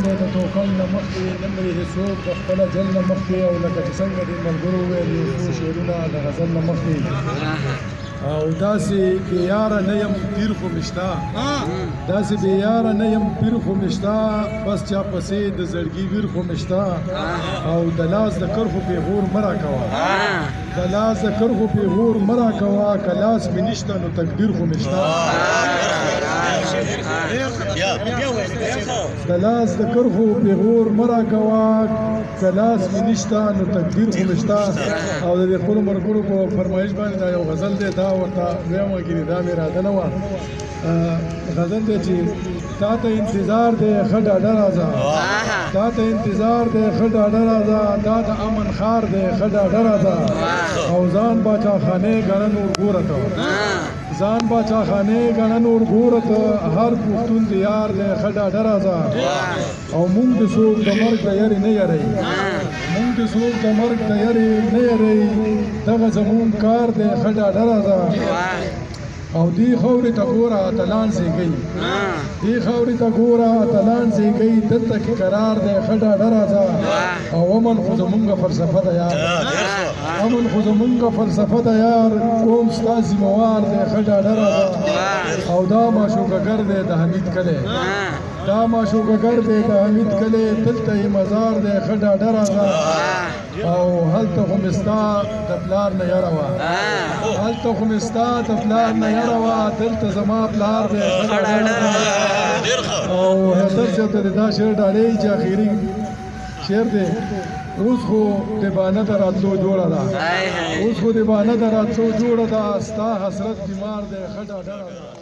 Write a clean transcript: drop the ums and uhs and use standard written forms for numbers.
دی د توکل نه مخکې نه مې هېڅوک د خپله جل نه مخکې او لکه چې څنګه دې ملګرو وویل یو څو شعرونه د غزل نه مخکې او داسې بېیاره نه یم پیر خو مې شته داسې بېیاره نه یم پیر خو مې شته بس چا پسې د زړګي ویر خو مې شته او د لاس د کرښو پېغور مه راکوه د لاس د کرښو پېغور مه راکوه که لاس مې نشته نو تقدیر خو مې شته د لاس د کرښو پېغور مه راکوه که لاس مې نشته نو تقدیر خو مې شته او د دې خپلو ملګرو په فرمایش باندې دا یو غزل دی دا ورته ویمه کړي دا مې اراده نه وه غزل دی چې تا ته انتظار دی ښه ډاډه راځه تا ته انتظار دی ښه ډاډه راځه دا د امن ښار دی ښه ډاډه راځه او ځان باچاخانې ګڼه نور ګوره ته ځان باچاخانې ګڼه نور ګوره ته هر پښتون د یار دی ښه ډاډه راځه او موږ د څوک د مرګ د یارې نه یاروي موږ د څوک د مرګ د یارې نه یاروي دغه زموږ کار دی ښه ډاډه راځه او دی خاورې ته ګوره اتلان زیږوي دی خاورې ته ګوره اتلان زیږوي دلته کې قرار دی ښه ډاډه راځه او امن خو زمونږ فلسفه ده یار امن خو زمونږ فلسفه ده یار قوم ستا ذمهوار دی ښه ډاډه راځه او دا معشوقهګر دی د حمید کلی دا معشوقهګر دی د حمید کلی دلته یې مزار دی ښه ډاډه راځه او هلته خو مې ستا د پلار نه یره وه هلته خو مې ستا د پلار نه یره وه دلته زما پلار دی ښه ډاډه راځه او حیدر صاحب ته دا شعر ډالۍ چې اخري شعر دی اوس خو د بانه د راتلو جوړه ده اوس خو د بانه د راتلو جوړه ده ستا حسرت بیمار دی ښه ډاډه راځه